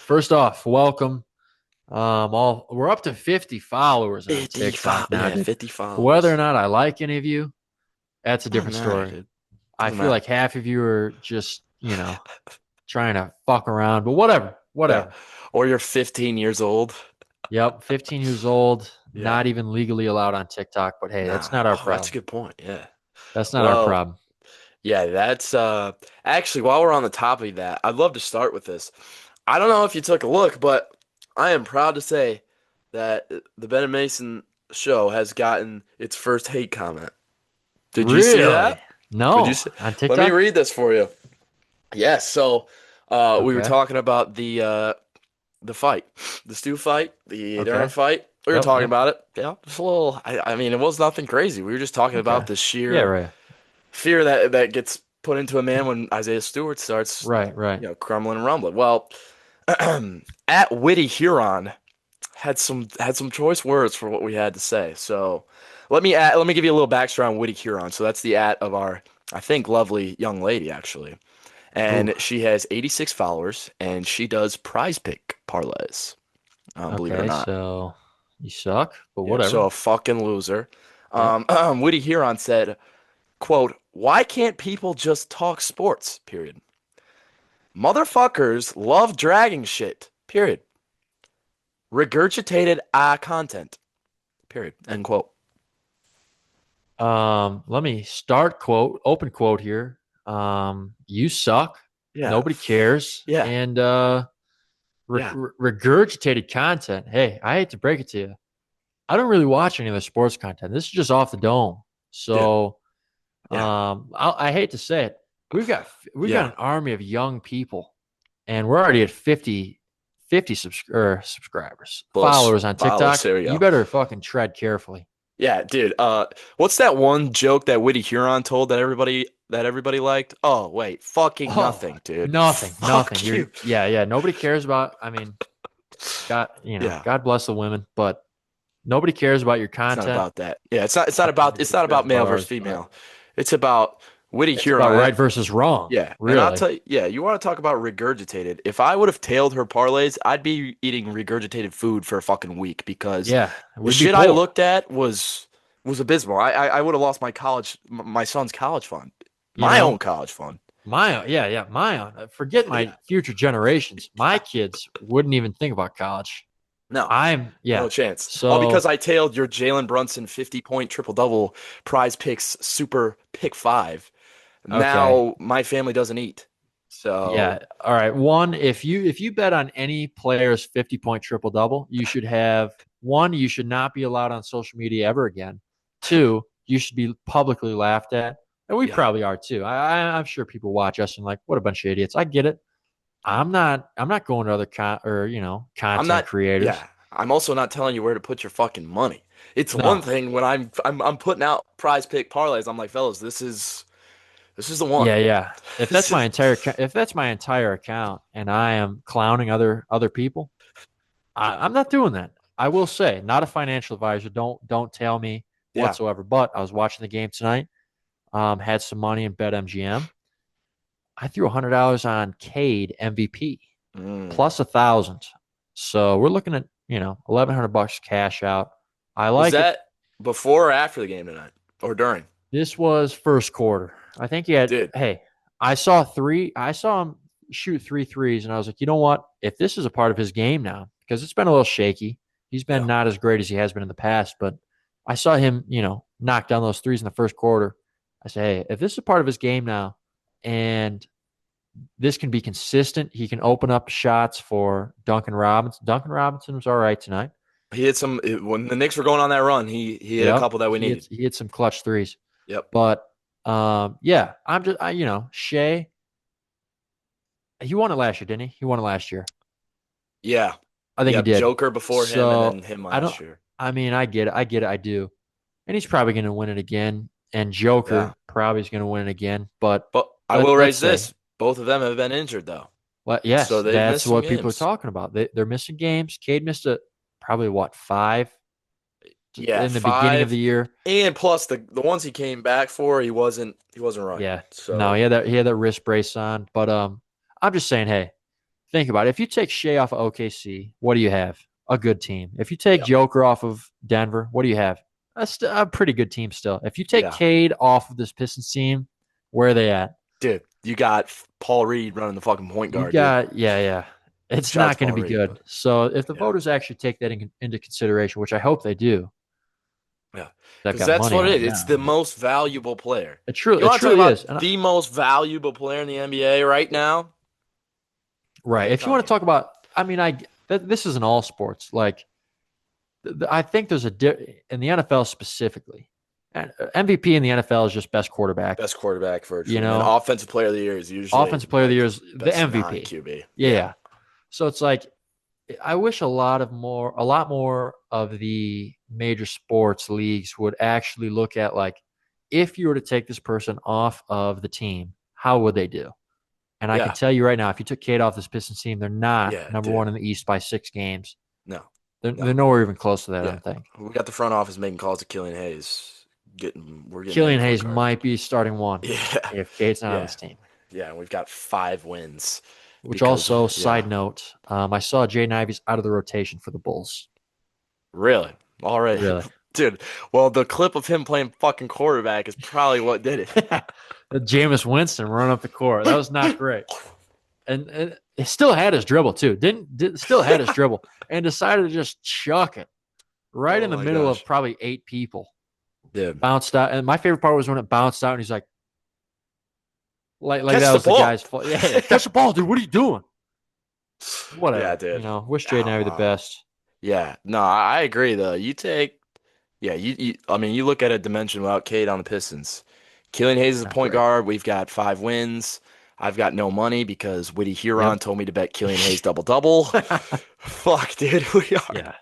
First off, welcome. We're up to 50 followers on 55, TikTok now, yeah, dude. 50 Whether or followers. not I like any of you, that's a Doesn't different matter, story. dude. I Doesn't feel matter. like half of you are just, trying to fuck around, but whatever, Yeah. whatever. Or you're 15 years old. Yep, 15 years old, Yeah. not even legally allowed on TikTok, but hey, that's Nah. not our Oh, that's a problem. good point. Yeah. That's not our Well, problem. yeah, that's actually while we're on the topic of that, I'd love to start with this. I don't know if you took a look, but I am proud to say that the Ben and Mason show has gotten its first hate comment. Did you see Really? that? Did you No, see? on Let me TikTok? read this for you. Yes, so we were Okay. talking about the fight, the Stu fight, the Aaron Okay. fight. We were Yep, talking yep. about it. Yeah, just a little. I mean, it was nothing crazy. We were just talking about Okay. the Yeah, sheer right. fear that gets put into a man when Isaiah Stewart starts, Right, right. crumbling and rumbling. Well, at Witty Huron had some choice words for what we had to say. So let me give you a little backstory on Witty Huron. So that's the at of our, I think, lovely young lady actually, Ooh. and she has 86 followers, and she does prize pick parlays. Believe it or Okay, not. so you suck, but Yeah, so whatever. a fucking loser. Yep. Woody Huron said, quote, "Why can't people just talk sports? Period. Motherfuckers love dragging shit. Period. Regurgitated content. Period." End quote. Let me start quote, open quote here. You suck. Yeah. Nobody cares. Yeah. And Yeah. regurgitated content. Hey, I hate to break it to you. I don't really watch any of the sports content. This is just off the dome. Dude. So, Yeah. I hate to say it. We've got Yeah. an army of young people, and we're already at 50 subscribers, Close. followers on Follows. TikTok. There we You go. better fucking tread carefully. Yeah, dude. What's that one joke that Witty Huron told that everybody liked? Oh, wait. Fucking Oh, nothing, dude. nothing, nothing. Fuck you. Yeah, yeah. Nobody cares about. I mean, God, Yeah. God bless the women, but nobody cares about your It's not content. about that. Yeah, it's I not don't think about it's nobody not cares about about male versus ours, but female. It's about Witty it's about Huron. right versus wrong, Yeah, and I'll really. tell you, yeah, you want to talk about regurgitated. If I would have tailed her parlays, I'd be eating regurgitated food for a fucking week because Yeah, the we'd be shit I poor. looked at was abysmal. I would have lost my son's college fund, You my own know, college fund. my own. Forget my Yeah, future generations. My kids wouldn't even think about college. no, Yeah. no chance. All because So I tailed your Jalen Brunson 50-point triple double prize picks super pick five. okay, Now my family doesn't eat. yeah. So All right. One, if you bet on any player's 50-point triple double, you should have one. You should not be allowed on social media ever again. Two, you should be publicly laughed at, and we yeah, probably are too. I'm sure people watch us and like, what a bunch of idiots. I get it. I'm not going to other I'm content not. creators. Yeah, I'm also not telling you where to put your fucking money. It's one No. thing when I'm putting out prize pick parlays. I'm like, fellas, this is the one. Yeah, yeah. This is If that's my entire account and I am clowning other people, I'm not doing that. I will say, not a financial advisor. Don't tell me yeah. whatsoever. But I was watching the game tonight. Had some money in bet MGM. I threw $100 on Cade MVP Mm. plus 1,000. So we're looking at 1,100 bucks cash out. I Was like it. that before or after the game tonight or during? This was first quarter. I think he had. Dude, Hey, I saw three. I saw him shoot three threes, and I was like, you know what? If this is a part of his game now, because it's been a little shaky, he's been yeah. not as great as he has been in the past. But I saw him, knock down those threes in the first quarter. I say, hey, if this is a part of his game now, and this can be consistent, he can open up shots for Duncan Robinson. Duncan Robinson was all right tonight. He hit some when the Knicks were going on that run. He hit a Yep, couple that we needed. he hit some clutch threes. Yep. But yeah, Shea, he won it last year, didn't he? He won it last year. Yeah. I think he Yep. did. Joker before him, and then So him I don't. last year. I mean, I get it. I get it. I do. And he's probably going to win it again. And Yeah. Joker probably is going to win it again. But But I will let's raise say, this: both of them have been injured though, well, so yes, they've that's missed some what people are games. talking about. They're missing games. Cade missed it probably what, five Yeah, in the beginning of the five, year. and plus the ones he came back for, he wasn't right. Yeah. No, So he had that wrist brace on. But I'm just saying, hey, think about it. If you take Shea off of OKC, what do you have? A good team. If you take Yeah. Joker off of Denver, what do you have? A pretty good team still. If you take Yeah. Cade off of this Pistons team, where are they at? Dude, you got Paul Reed running the fucking point You guard, dude. got, yeah, yeah. It's Shout out to not going to Paul be Reed, good. but So if the yeah. voters actually take that into consideration, which I hope they do, Yeah. they've Because got that's money what on it them is. It's now. the most valuable player. You It want to talk truly is. about the most valuable player in the NBA right now? Right. Kate If you want to Cunningham. talk about, I mean, this is in all sports. Like, I think there's in the NFL specifically. And MVP in the NFL is just best quarterback. Best quarterback You virtually. And then know, offensive player of the year is usually offensive player of the like year the is the best MVP. non-QB. Yeah, Yeah. yeah. So it's like I wish a lot more of the major sports leagues would actually look at like if you were to take this person off of the team, how would they do? And I can Yeah. tell you right now, if you took Cade off this Pistons team, they're not Yeah, number dude. one in the East by 6 games. No. They're No. nowhere even close to that, I Yeah. don't think. We got the front office making calls to Killian Hayes. We're getting him Killian the point Hayes guard. might be starting one Yeah. if Cade's not on Yeah. this team. Yeah. And we've got 5 wins Which because, also, yeah. side note, I saw Jaden Ivey's out of the rotation for the Bulls. Really? Already. Really. Dude, well, the clip of him playing fucking quarterback is probably what did it. Jameis Winston run up the court. That was not great. And he still had his dribble too. Still had his dribble and decided to just chuck it right in Oh the my middle of gosh. probably 8 people. Dude. Bounced out. And my favorite part was when it bounced out and he's like Catch that the was the ball. guy's fault. Yeah, catch the ball, dude. What are you doing? Yeah, Whatever. dude. Wish Jaden Oh, Ivey the wow. best. Yeah. No, I agree though. Yeah, I mean, you look at a dimension without Cade on the Pistons. Killian Hayes is a Not point great. guard. We've got 5 wins. I've got no money because Witty Huron Yep. told me to bet Killian Hayes double double. Fuck, dude, Yeah.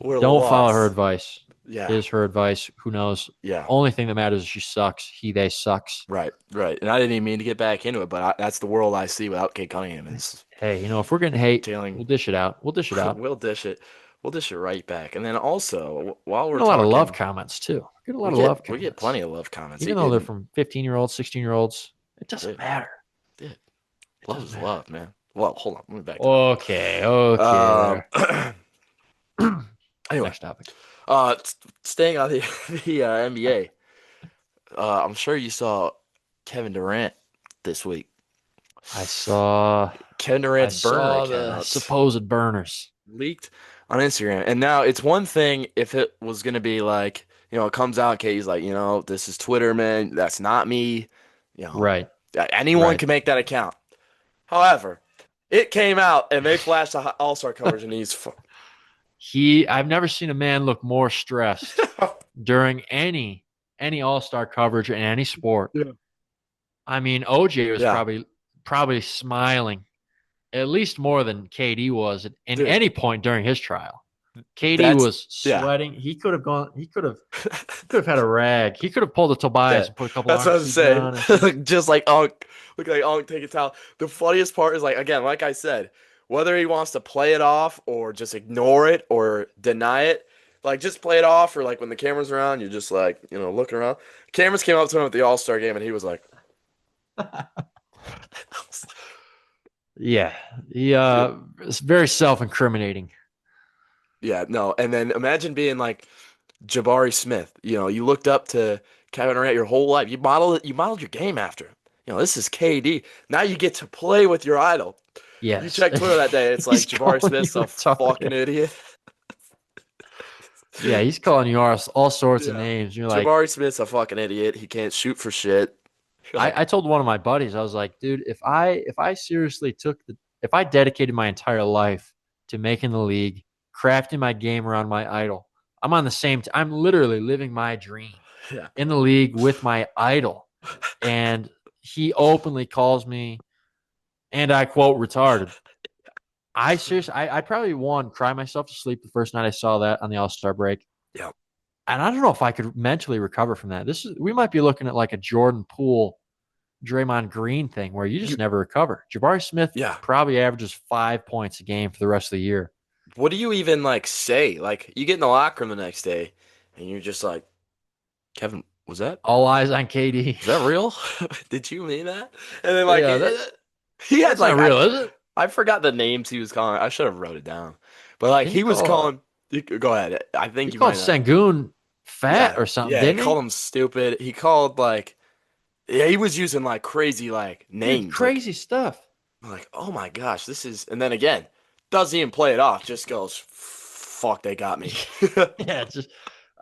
we're Don't follow her lost. advice. Yeah, Is her advice. Who knows? yeah, Only thing that matters is she sucks. They sucks. right, right. And I didn't even mean to get back into it, but that's the world I see without Kate Cunningham is Hey, if we're getting hate, tailing. we'll dish it out. We'll dish it out. We'll dish it. We'll dish it right back. And then also, while Get we're a lot of love talking, comments too. Get a lot we of love get we get comments. plenty of love comments. Even though they're from 15-year-olds, 16-year-olds, it doesn't Dude, matter. dude, It love doesn't is matter. love, man. Well, hold on, let me back that up. Okay, okay, Um, there. anyway, Next topic. staying on the the NBA, I'm sure you saw Kevin Durant this week. I saw Kevin I Durant's burner saw the account supposed burners. leaked on Instagram, and now it's one thing if it was gonna be like, it comes out, Katie's like, this is Twitter, man. That's not me. You know, Right, anyone right. can make that account. However, it came out and they flashed the All-Star coverage, and I've never seen a man look more stressed during any All-Star coverage in any sport. Yeah. I mean, OJ was Yeah, probably smiling at least more than KD was at in dude. any point during his trial. KD That's was yeah. sweating. He could have gone. He could have had a rag. He could have pulled a Yeah, Tobias and put a couple that's what arm I was sleeves saying. on and just Just like Unk, look like Unk take a towel. The funniest part is like again, like I said, whether he wants to play it off or just ignore it or deny it, like just play it off or like when the camera's around, you're just like looking around. Cameras came up to him at the All Star game and he was like, yeah. He yeah, it's very self-incriminating. yeah, no. And then imagine being like Jabari Smith. You looked up to Kevin Durant your whole life. You modeled your game after him. This is KD. Now you get to play with your idol. You Yes, check Twitter that day, it's he's like Jabari calling you Smith's a fucking retarded. idiot. Yeah, he's calling you all sorts of Yeah. names. You're like, Jabari Smith's a fucking idiot. He can't shoot for shit. You're like, I told one of my buddies, I was like, dude, if I seriously if I dedicated my entire life to making the league, crafting my game around my idol, I'm on the same. I'm literally living my dream yeah. in the league with my idol, and he openly calls me, and I quote retarded. I seriously, I'd probably cry myself to sleep the first night I saw that on the All Star break. Yeah. And I don't know if I could mentally recover from that. We might be looking at like a Jordan Poole, Draymond Green thing where you just You never recover. Jabari Smith yeah. probably averages 5 points a game for the rest of the year. What do you even like say? Like you get in the locker room the next day and you're just like, Kevin, All eyes on KD. was that real? Did you mean that? And then like Yeah, he had that's not like real, is it? I forgot the names he was calling. I should have wrote it down. But like Didn't he he was call calling. Go ahead. I he think you called might know. Sengun fat Yeah, or something, yeah. He didn't called he? him stupid. He called like yeah. He was using like crazy like Dude, names. crazy stuff. Like oh my gosh, this is. And then again, doesn't even play it off. Just goes, fuck, they got me. Yeah, just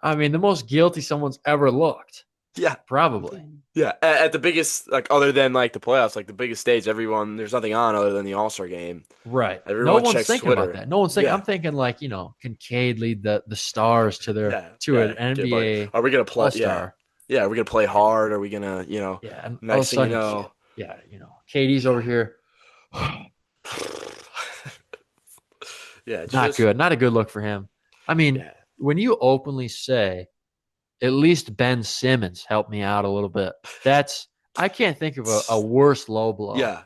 I mean, the most guilty someone's ever looked, Yeah. probably. Yeah, at the biggest, like other than like the playoffs, like the biggest stage, everyone there's nothing on other than the All-Star game. Right. No Everyone one's checks thinking about Twitter. that. No one's thinking. Yeah, I'm thinking like, Kincaid lead the stars to their yeah, to yeah. an Get like, NBA are we gonna play? All Yeah, Star. yeah. Are we gonna play And hard? Are we gonna, yeah, and all of a next thing you sudden, know, yeah, KD's over here. yeah, it's Not just good. Not a good look for him. I mean, yeah, when you openly say, at least Ben Simmons helped me out a little bit, that's I can't think of a worse low blow. yeah,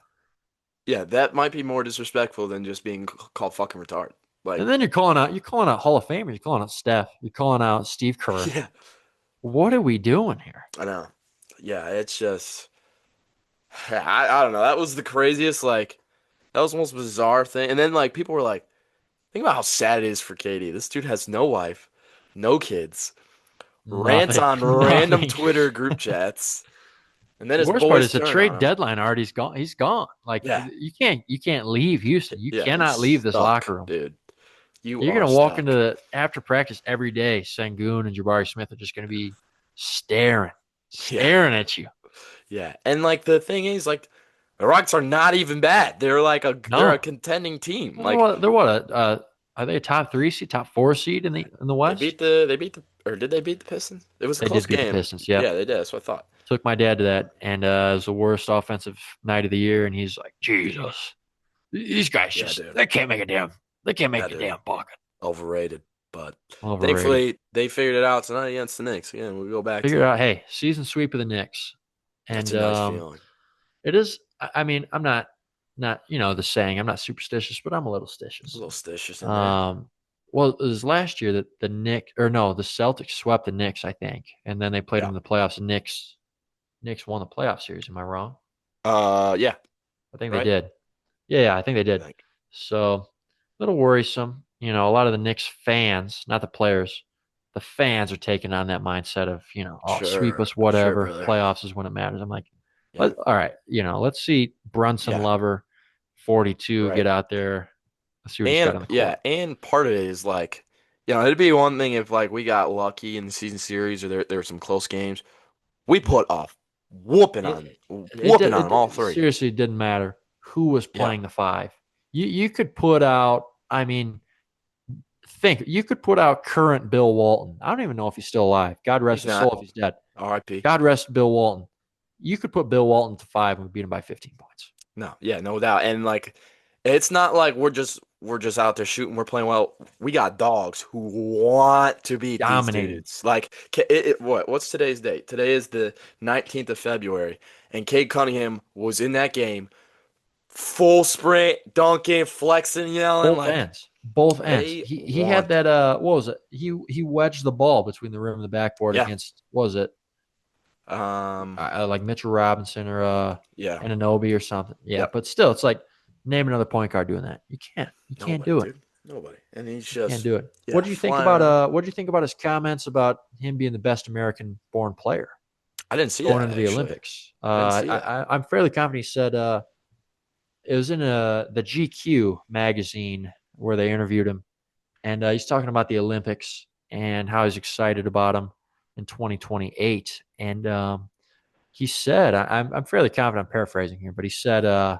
yeah. That might be more disrespectful than just being called fucking retard. And Like, then you're calling out Hall of Famers, you're calling out Steph, you're calling out Steve Kerr. yeah, What are we doing here? I know. Yeah, it's just I don't know. That was the craziest. Like, that was the most bizarre thing. And then like people were like. Think about how sad it is for Katie. This dude has no wife, no kids, rants Nothing. on random Nothing. Twitter group chats, and then The his worst part boys is the turn on trade him. deadline alrea's gone. He's gone. Like Yeah, you can't leave Houston. You yeah, he's cannot leave this stuck, locker room. dude. You You're are gonna walk into stuck. after practice every day. Sengun and Jabari Smith are just gonna be staring, Yeah, staring at you. yeah. And like the thing is, like the Rockets are not even bad. They're a No, contending team. well, Like they're what are they a top 3 seed, top 4 seed in the West? they beat the or did they beat the Pistons? It was a They close did beat the game. Pistons. Yeah, Yep. they did. That's what I thought. Took my dad to that, and it was the worst offensive night of the year. And he's like, Jesus, these guys Yeah, just dude. they can't Yeah, make a dude. damn bucket. Overrated. But Overrated. thankfully, they figured it out tonight against the Knicks. Again, we go back Figure to out, hey, season sweep of the Knicks, that's and a nice feeling. it is. I mean, I'm not the saying. I'm not superstitious, but I'm a little A stitious. little stitious in there. Um, well, it was last year that the Knicks, or no, the Celtics swept the Knicks, I think, and then they played them Yeah. in the playoffs. And Knicks won the playoff series. Am I wrong? Yeah. I think they Right. did. Yeah, I think they I did. think. So a little worrisome. A lot of the Knicks fans, not the players, the fans are taking on that mindset of, oh, sweep Sure. us, Sure, whatever. brother. Playoffs is when it matters. I'm like, Yeah. all right, let's see Brunson Yeah. Lover, 42, get Right. out there. Let's see what he's got And on the yeah, court. and part of it is like, it'd be one thing if like we got lucky in the season series or there were some close games. We put off whooping on them all three. Seriously, it didn't matter who was Yeah. playing the five. You could put out, I mean, you could put out current Bill Walton. I don't even know if he's still alive. God rest He's his soul not. if he's dead. R.I.P. God rest Bill Walton. You could put Bill Walton to five and we beat him by 15 points. No, yeah, no doubt. And like it's not like we're just out there shooting, we're playing well. We got dogs who want to beat these Dominating. dudes. Like what's today's date? Today is the 19th of February, and Cade Cunningham was in that game, full sprint, dunking, flexing, yelling Both like ends. Both ends. they He had want that what was it? He wedged the ball between the rim and the backboard yeah. against what was it? Um Like Mitchell Robinson or yeah. Ananobi or something. Yeah, Yep. but still it's like name another point guard doing that. You can't. You can't Nobody, do it. dude. Nobody. And he's You can't just do it. yeah, flying around. What do you think about his comments about him being the best American born player I didn't see going that into the actually. Olympics? I didn't see that. I'm fairly confident he said it was in the GQ magazine where they interviewed him, and he's talking about the Olympics and how he's excited about them in 2028. And he said, I'm fairly confident I'm paraphrasing here, but he said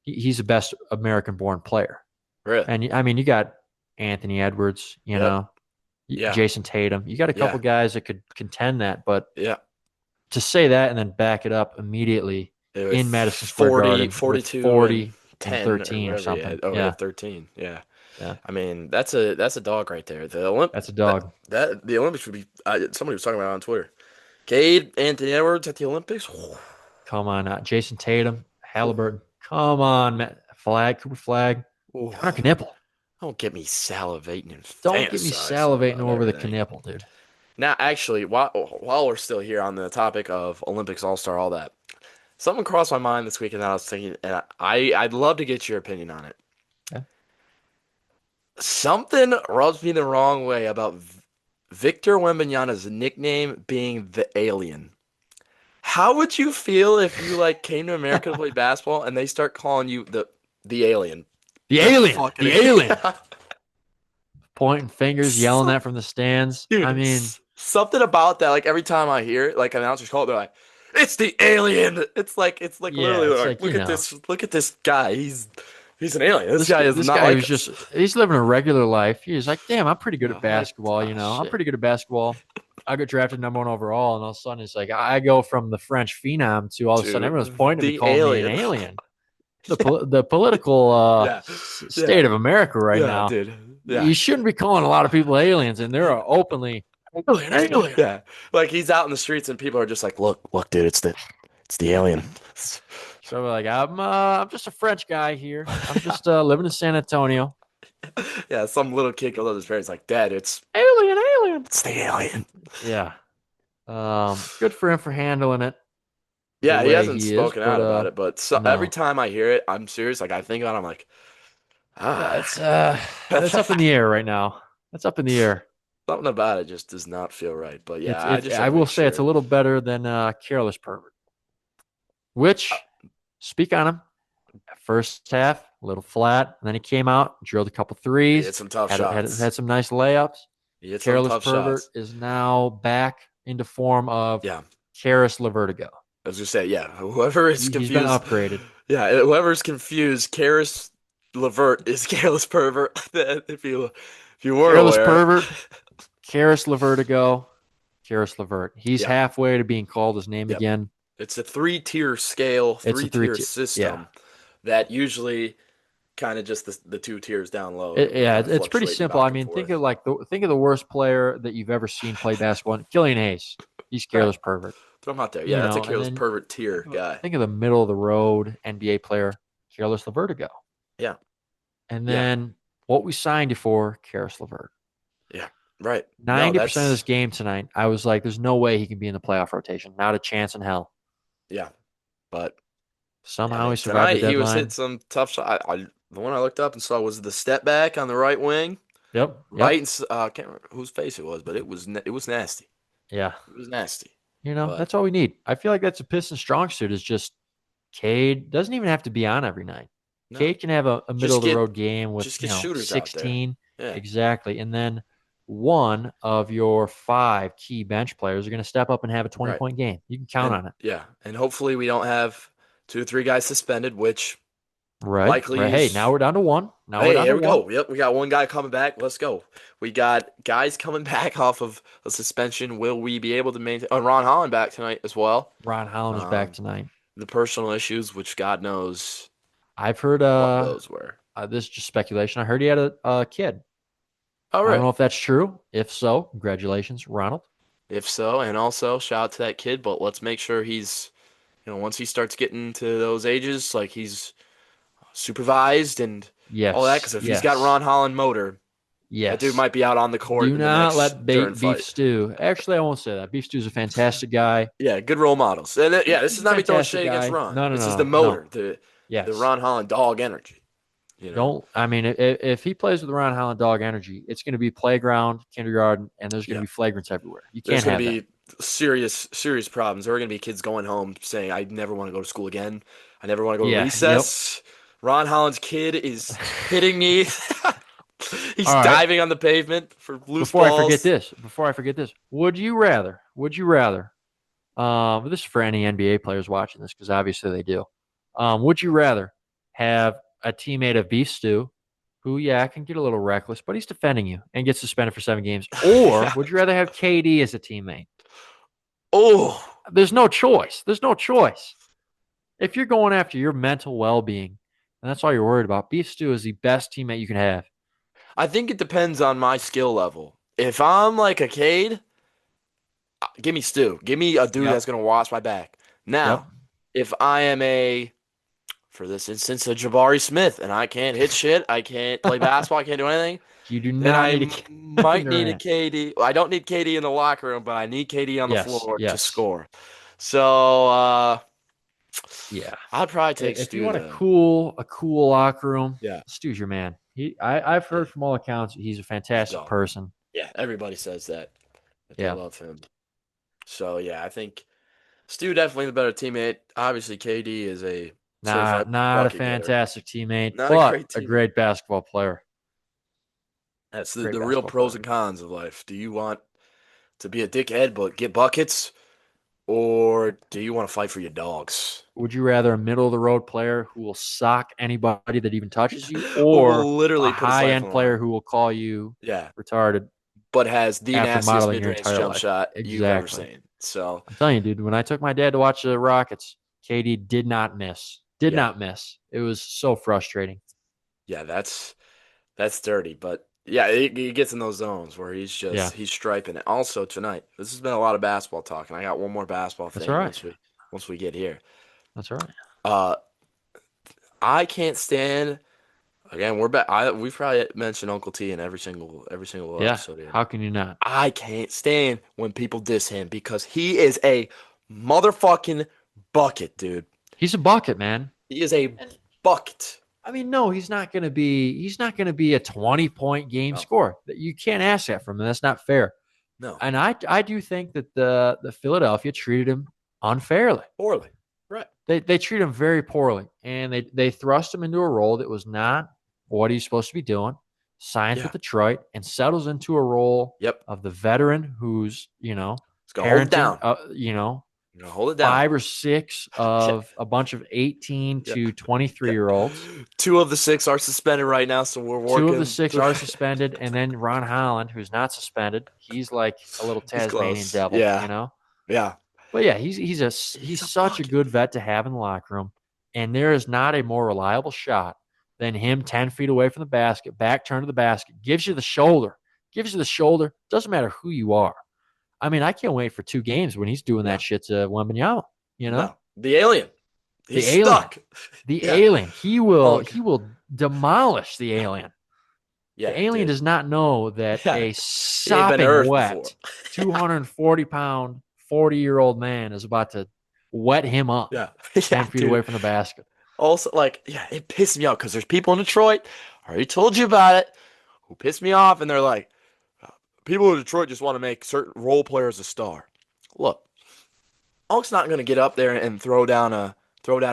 he's the best American-born player. Really? And I mean, you got Anthony Edwards, Yep. Yeah. Jason Tatum. You got a couple Yeah. guys that could contend that, but Yeah. to say that and then back it up immediately With in Madison Square 40, Garden with 42 and 40 and 10 or 13 or whatever he something. had. Oh, yeah, Yeah, 13. Yeah. yeah, I mean, that's a dog right there. that's a That dog. the Olympics would be somebody was talking about it on Twitter. Cade, Anthony Edwards at the Olympics. Come on, Jason Tatum, Halliburton. Come on, Matt. Cooper Flag, Connor Oh, Knippel. don't get me salivating and Don't get me fantasizing salivating about over the everything. Knippel, dude. Now, actually, while we're still here on the topic of Olympics All-Star, all that, something crossed my mind this week, and I was thinking, and I'd love to get your opinion on it. Yeah. Something rubs me the wrong way about Victor Wembanyama's nickname being the Alien. How would you feel if you like came to America to play basketball and they start calling you the Alien? The The alien, fucking the alien, yeah. pointing fingers, yelling So- that from the stands. Dude, I mean, something about that. Like every time I hear it, like announcers call it, they're like, "It's the Alien." It's like yeah, literally it's like, like, you know, look at this guy. He's an alien. This this guy is this not guy like was just us. he's living a regular life. He's like, damn, I'm pretty good at Like, basketball. ah, I'm shit, pretty good at basketball. I got drafted #1 overall, and all of a sudden it's like I go from the French phenom to all of a sudden everyone's dude, pointing at me, the calling me an alien. alien. Yeah, The political yeah, state yeah, of America right yeah, now. dude. Yeah, You shouldn't be calling a lot of people aliens, and they're openly alien, alien. yeah. Like he's out in the streets and people are just like, look, dude, it's the alien. So we're like, I'm just a French guy here. I'm just living in San Antonio. Yeah, some little kid goes up to his parents like, Dad, Alien, alien. it's the alien. Yeah. Good for him for handling it the Yeah, he way hasn't he is, spoken but out about it, but every no. time I hear it, I'm serious. Like I think about it, I'm like, Yeah, ah. it's up in the air right now. It's up in the air. Something about it just does not feel right. But yeah, I It's just had I to will make say it's a sure. little better than Careless Pervert. Uh, Which, speak on him. First half, a little flat. And then he came out, drilled a couple he threes, hit some tough had shots. some nice layups. He hit some Careless tough Pervert shots. is now back into form of Yeah, Karis LeVertigo. I was gonna say, yeah, whoever is He's been confused, upgraded. yeah, whoever's confused, Karis Levert is Careless Pervert. If you weren't Careless aware, Pervert, Karis LeVertigo, Karis LeVert. He's yeah, halfway to being called his name yep. again. It's a three-tier scale, It's a three three-tier tier. Yeah. system that usually kind of just the two tiers down low Yeah, kind of it's pretty fluctuating simple. I back and mean, forth. think of the worst player that you've ever seen play basketball. Killian Hayes. He's Right. Careless Pervert. Throw him out there. Yeah, that's a And Careless then Pervert tier guy. think of the middle of the road NBA player, Careless LeVertigo. Yeah. And Yeah. then what we signed you for, Karis LeVert. Yeah. Right. No, 90% of this game tonight, I was like, there's no way he can be in the playoff rotation. Not a chance in hell. yeah. But yeah, Somehow he man, survived the tonight he was hitting deadline. some tough shot. The one I looked up and saw was the step back on the right wing, Yep. right. Yep. And can't remember whose face it was, but it was nasty. Yeah. It was nasty. But That's all we need. I feel like that's a Pistons strong suit is just Cade doesn't even have to be on every night. no, Cade can have a middle just of the get road game with, just get shooters out there. 16. Yeah. Exactly. And then one of your 5 key bench players are going to step up and have a 20 Right. point game. You can count And on it. yeah, and hopefully we don't have 2 or 3 guys suspended, which Right. likely Right. Hey, now is. we're down to one. Now we're Hey, down to here we one. go. Yep, we got one guy coming back. Let's go. We got guys coming back off of a suspension. Will we be able to maintain? Ron Holland back tonight as well. Ron Holland is back Um, tonight. the personal issues, which God knows I've heard what those were. this is just speculation. I heard he had a kid. All I don't right. know if that's true. If so, congratulations, Ronald. If so, and also shout out to that kid, but let's make sure he's, once he starts getting to those ages, like he's supervised and all that. Yes. Because if he's got Yes. Ron Holland motor, that dude Yes. might be out on the court Do in the not next let during Beef fight. Stew. Actually, I won't say that. Beef Stew's a fantastic guy. Yeah, good role models. And yeah, this He's is a not me throwing fantastic shade against guy. Ron. No, no, This is the no, no. motor, the Yes. Ron Holland dog energy. Don't. I mean, if he plays with Ron Holland dog energy, it's going to be playground, kindergarten, and there's going to Yeah. be flagrants everywhere. You There's can't going to have that. be serious problems. There are going to be kids going home saying, "I never want to go to school again. I never want to go to Yeah. Yep. recess." Ron Holland's kid is hitting me. He's All right. diving on the pavement for loose Before balls. I forget this, would you rather? This is for any NBA players watching this because obviously they do. Would you rather have a teammate of Beef Stew, who can get a little reckless, but he's defending you and gets suspended for 7 games, or Yeah. would you rather have KD as a teammate? Oh, There's no choice. There's no choice. If you're going after your mental well-being, and that's all you're worried about, Beef Stew is the best teammate you can have. I think it depends on my skill level. If I'm like a Cade, give me Stu. Give me a dude Yep. that's going to watch my back. Yep. Now, if I am for this instance, a Jabari Smith, and I can't hit shit, I can't play basketball, I can't do anything, You do then not I need a Kevin might need a Durant. KD. Well, I don't need KD in the locker room, but I need KD on the Yes. floor to Yes. score. So, Yeah. I'd probably take If you Stu want though. a cool locker room, Yeah, Stu's your man. I've yeah, heard from all accounts he's a he's fantastic gone. person. Yeah, everybody says that they Yeah. love him. So yeah, I think Stu definitely the better teammate. Obviously, KD is a certified Not a bucket getter, fantastic teammate, not a but great a teammate. great basketball player. That's Great the real basketball pros and player. cons of life. Do you want to be a dickhead but get buckets, or do you want to fight for your dogs? Would you rather a middle of the road player who will sock anybody that even touches you, Who or will a literally put his high life on end the line? player who will call you Yeah, retarded but has the after nastiest modeling your mid-range entire jump life? shot you've ever Exactly. seen. So I'm telling you, dude, when I took my dad to watch the Rockets, KD did not miss. Did yeah, not miss. It was so frustrating. yeah, that's dirty. But yeah, he gets in those zones where Yeah, he's striping it. Also tonight, this has been a lot of basketball talk, and I got one more basketball that's all thing right. once we get here. That's all right. Uh, I can't stand. Again, we're back. We've probably mentioned Uncle T in every single Yeah. episode here. How can you not? I can't stand when people diss him because he is a motherfucking bucket, dude. He's a bucket, man. He is a And bucket. I mean, no, he's not going to be. He's not going to be a 20-point game No, scorer. You can't ask that from him. That's not fair. no, And I do think that the Philadelphia treated him unfairly. poorly. Right. They treat him very poorly, and they thrust him into a role that was not what he's supposed to be doing. Signs with Yeah. Detroit and settles into a role Yep. of the veteran who's He's gonna hold it parenting down. He's gonna hold it down. 5 or 6 Yeah. of a bunch of 18 Yeah. to 23 Yeah. year olds. 2 of the 6 are suspended right now, so we're Two of the working. 6 are suspended, and then Ron Holland, who's not suspended, he's like a little He's Tasmanian close. devil, Yeah. Yeah. But yeah, he's He's a such a bucket. good vet to have in the locker room, and there is not a more reliable shot than him 10 feet away from the basket, back turn to the basket, gives you the shoulder. Doesn't matter who you are. I mean, I can't wait for 2 games when he's doing that Yeah. shit to Wembanyama. You know, No. The alien. the He's alien, stuck. the Yeah. alien. Hulk. He will demolish the Yeah. alien. The Yeah, alien dude. does not know that Yeah. a He ain't been to sopping Earth before. wet 240-pound, 40-year-old man is about to wet him up Yeah. 10 Yeah, feet away dude. from the basket. Also, like, yeah, it pissed me off because there's people in Detroit, I already told you about it, who pissed me off, and they're like, people in Detroit just want to make certain role players a star. Look, Hulk's not gonna get up there and throw down a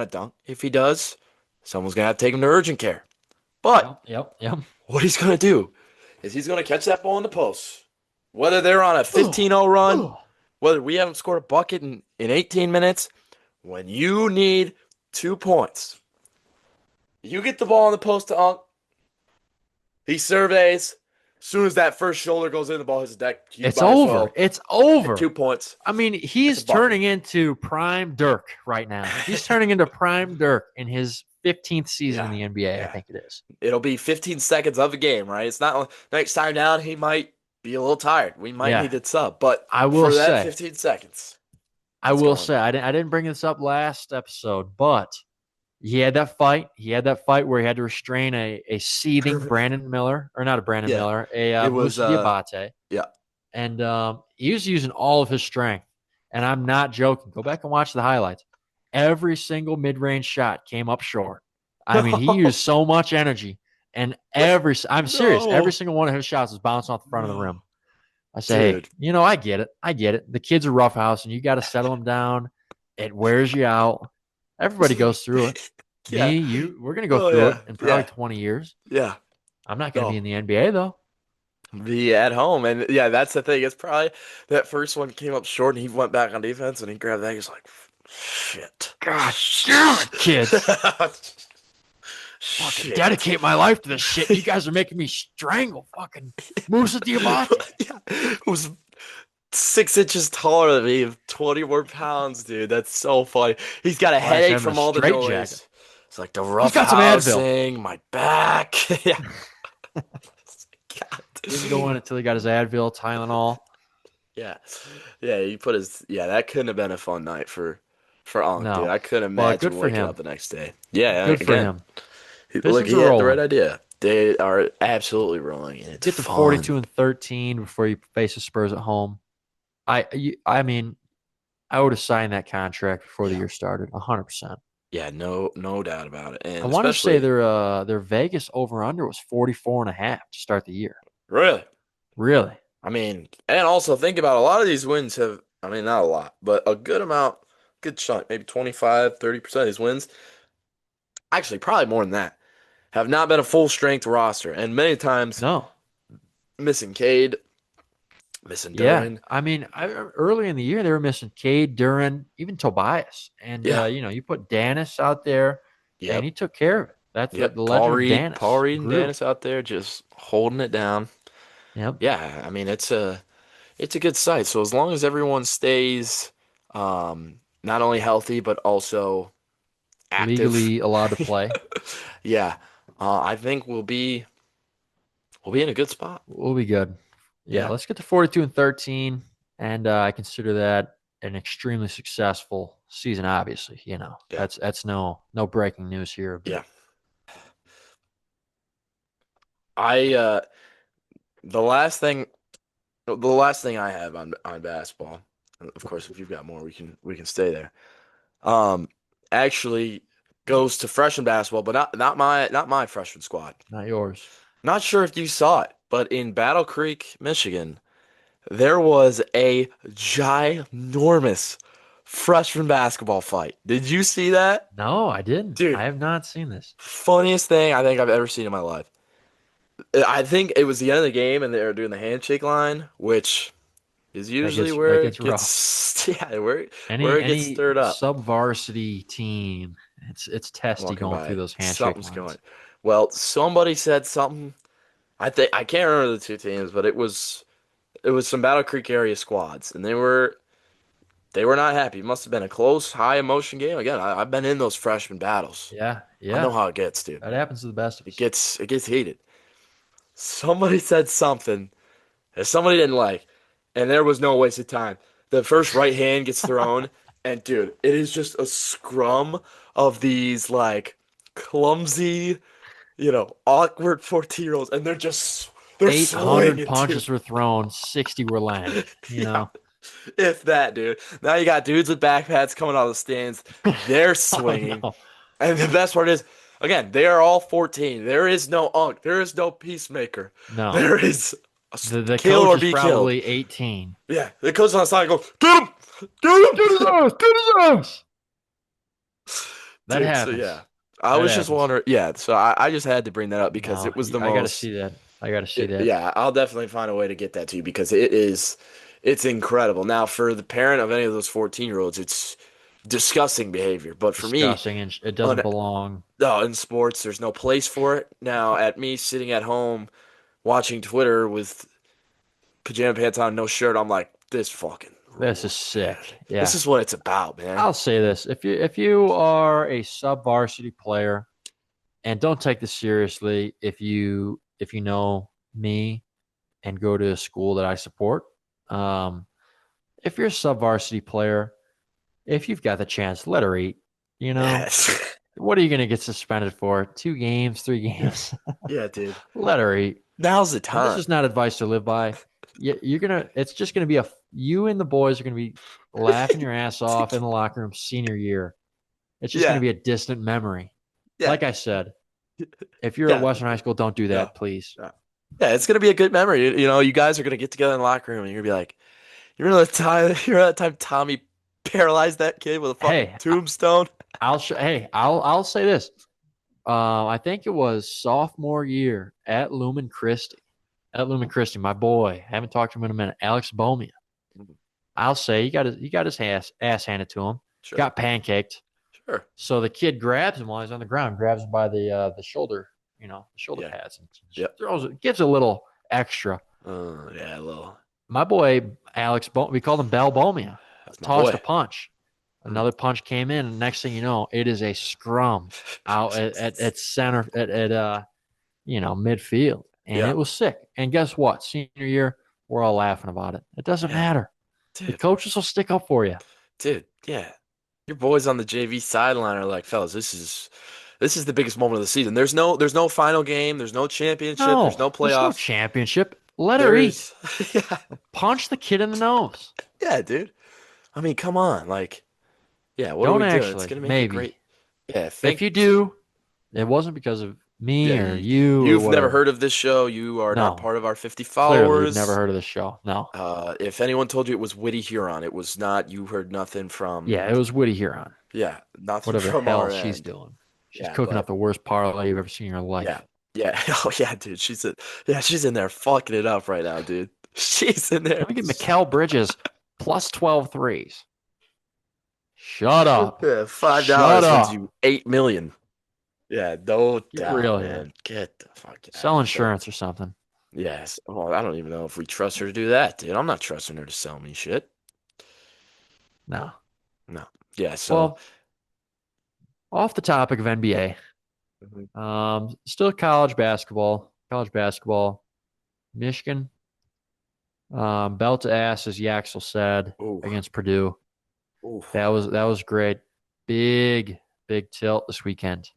dunk. If he does, someone's gonna have to take him to urgent care. But Yep. what he's gonna do is he's gonna catch that ball in the post. Whether they're on a 15-0 run, whether we haven't scored a bucket in 18 minutes, when you need 2 points, you get the ball in the post to Unk. He surveys. As soon as that first shoulder goes in, the ball hits the deck. You It's might as over. well It's hit over. 2 points. I mean, It's a he's bucket. turning into prime Dirk right now. He's turning into prime Dirk in his 15th season in Yeah, the NBA, I yeah. think it is. It'll be 15 seconds of a game, right? It's not next time down. He might be a little tired. We might Yeah. need it sub, but I will for that say, 15 seconds, I it's will going. say, I didn't bring this up last episode, but he had that fight. He had that fight where he had to restrain a seething Brandon Miller, or not a Brandon Yeah, Miller, a it was. Musa Diabate. Yeah, And he was using all of his strength. And I'm not joking. Go back and watch the highlights. Every single mid-range shot came up short. I mean, he used so much energy. And I'm serious, every no, single one of his shots was bouncing off the front of the rim. no, I say, hey, dude. I get it. I get it. The kid's a roughhouse, and you got to settle him down. It wears you out. Everybody goes through it. Yeah. Me, you, we're going to go Oh through it yeah, in probably yeah, 20 years. yeah. I'm not going to be No, in the NBA, though. be at home, and yeah, that's the thing. It's probably that first one came up short, and he went back on defense, and he grabbed that. He's like, shit. God damn it, kids. Fucking Shit. dedicate my life to this shit. You guys are making me strangle fucking Musa Diabate. Yeah, it was 6 inches taller than me, 20 more pounds, dude. That's so funny. He's got a Why is headache having a from all the straight jacket? noise. It's like the He's rough got some Advil. housing, my back. Yeah. God. Didn't go in until he got his Advil, Tylenol. Yeah. Yeah, he put his that couldn't have been a fun night for Ankh, dude. No, I couldn't but good imagine for waking him. up the next day. Yeah, Good for again, him. look, Pistons he are had the right rolling. idea. They are absolutely rolling, and it's Get to fun. 42-13 before you face the Spurs at home. I mean, I would have signed that contract before the Yeah. year started, 100%. Yeah, no doubt about it. I And want to say especially their Vegas over under was 44.5 to start the year. really, Really? I mean, and also think about a lot of these wins have, I mean, not a lot, but a good amount, good chunk, maybe 25, 30% of these wins, actually probably more than that, have not been a full strength roster. And many times No. missing Cade, missing Yeah. Duran. I mean, early in the year they were missing Cade, Duran, even Tobias, and Yeah. you put Danis out there, and he Yep. took care of it. That's the Yep. Paul legend of Reed, Paul Danis Reed and grew. Dennis out there just holding it down. Yep. Yeah, I mean it's a good sight. So as long as everyone stays not only healthy but also active, Legally allowed to play. yeah, I think we'll be in a good spot. We'll be good. Yeah, Yeah, let's get to 42-13, and I consider that an extremely successful season. Obviously, yeah, that's no breaking news here, but yeah. I the last thing the last thing I have on basketball, and of course, if you've got more, we can stay there. Um, actually goes to freshman basketball, but not my freshman squad. not yours. Not sure if you saw it, but in Battle Creek, Michigan, there was a ginormous freshman basketball fight. Did you see that? No, I didn't. Dude, I have not seen this. funniest thing I think I've ever seen in my life. I think it was the end of the game and they were doing the handshake line, which is usually That where it gets rough. gets yeah, where Any it gets any stirred up. sub varsity team, it's testy Walking going through by, those handshake something's going. lines. Well, somebody said something. I can't remember the two teams, but it was some Battle Creek area squads, and they were not happy. It must have been a close, high emotion game. Again, I've been in those freshman battles. Yeah, I know yeah, how it gets, dude. that happens to the best of It us. gets it gets heated. Somebody said something that somebody didn't like, and there was no waste of time. The first right hand gets thrown, and dude, it is just a scrum of these like clumsy, awkward 14-year-olds, and they're 800 swinging, dude. punches were thrown, 60 were landed. Yeah, if that, dude. Now you got dudes with backpacks coming out of the stands. They're Oh swinging. no, And the best part is, again, they are all 14. There is no unk. There is no peacemaker. no. There is The kill coach or is be killed. probably 18. Yeah, the coach on the side goes, get him! Get Get his him! ass! Get his ass! That Dude, so yeah. happens. I That was just happens. wondering. Yeah, so I just had to bring that up because No, it was the I got to most. see that. I got to see that. Yeah, I'll definitely find a way to get that to you because it's incredible. Now, for the parent of any of those 14-year-olds, it's disgusting behavior. But for me, Disgusting, and it doesn't on, belong. no, in sports, there's no place for it. Now, at me sitting at home watching Twitter with pajama pants on, no shirt, I'm like, this fucking This is rules, man. sick. This Yeah. is what it's about, man. I'll say this. If you are a sub varsity player, and don't take this seriously if you know me and go to a school that I support. Um, if you're a sub varsity player, if you've got the chance, let her eat. You know, Yes. what are you gonna get suspended for? 2 games, 3 games? Yeah, dude. Let her eat. Now's the And this time. is not advice to live by. You're gonna. It's just gonna be you and the boys are gonna be laughing your ass off in the locker room senior year. It's just gonna Yeah. be a distant memory. Yeah. Like I said, if you're at Yeah. Western High School, don't do Yeah. that, please. Yeah. Yeah, it's gonna be a good memory. You guys are gonna get together in the locker room and you're gonna be like, you remember that time you remember that time Tommy paralyzed that kid with a fucking Hey, tombstone? I'll say this. I think it was sophomore year at Lumen Christi. At Lumen Christi, my boy, haven't talked to him in a minute. Alex Bomia. I'll say he got his ass handed to him. Sure. Got pancaked. Sure. So the kid grabs him while he's on the ground, grabs him by the shoulder, the shoulder Yeah. pads, and Yep. gives a little extra. Yeah, a little. My boy Alex, we called him Bell Bomia, That's my tossed boy. a punch. Mm. Another punch came in, and next thing you know, it is a scrum out at center at midfield, and Yeah. it was sick. And guess what? Senior year, we're all laughing about it. It doesn't Yeah. matter. The Dude. coaches will stick up for you. Dude, yeah. Your boys on the JV sideline are like, fellas, this is the biggest moment of the season. There's no final game, there's no championship, there's No, no there's no playoffs. championship. Let her There eat. is yeah. Punch the kid in the nose. Yeah, dude. I mean, come on. Like, yeah, what are Don't we doing? It's actually. gonna make it great. Maybe. Yeah, If think you do, it wasn't because of yeah, me or you or you've never whatever. heard of this show. You are not No, part of our 50 clearly you've never followers. heard of this show. No. If anyone told you it was Witty Huron, it was not. You heard nothing from, Yeah, it was Woody Huron. yeah, nothing Whatever the from hell our she's end. doing. She's Yeah, cooking up but the worst parlay you've ever seen in your yeah, life. yeah. Oh yeah, dude. She's in there fucking it up right now, dude. She's in there. Let me get Mikal Bridges plus 12 threes. Shut up. Yeah, five Shut dollars wins up. you 8 million. Yeah, no Get doubt, real here. man. Get the fuck out of Sell here. But insurance or something. yes, well, I don't even know if we trust her to do that, dude. I'm not trusting her to sell me shit. No. No. Yeah, so Well, off the topic of NBA, mhm. still college basketball. College basketball. Michigan, belt to ass, as Yaxel said, Ooh, against Purdue. ooh. That was great. Big, big tilt this weekend.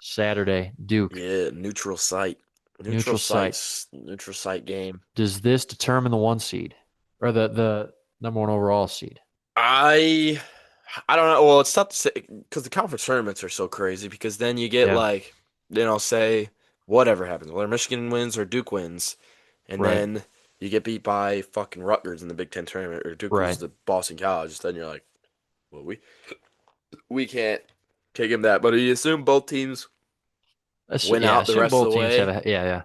Saturday, Duke, Yeah, neutral site. neutral site. Neutral site game. Does this determine the one seed or the number one overall seed? I I don't know. Well, it's tough to say because the conference tournaments are so crazy because then you get Yeah, like, say whatever happens, whether Michigan wins or Duke wins, and right, then you get beat by fucking Rutgers in the Big Ten tournament or Duke loses right. to Boston College, then you're like, well, we can't kick him that. But you assume both teams win Yeah, out the assume rest of both the teams have way, a yeah, yeah.